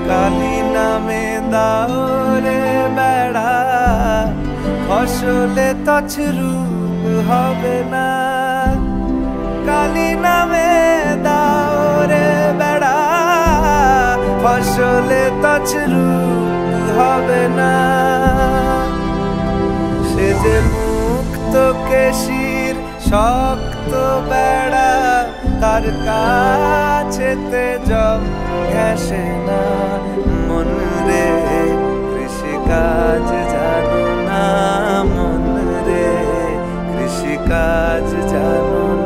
কালি নামে দাও রে বেড়া, ফসলে তছরূপ হবে না। কালি নামে দাও রে বেড়া, ফসলে তছরূপ হবে না। সে যে মুক্ত কেশির শক্ত বেড়া, তার কাছেতে জল ঘেঁষে না। মন রে কৃষিকাজ জানো না, মন রে কৃষিকাজ জানো না।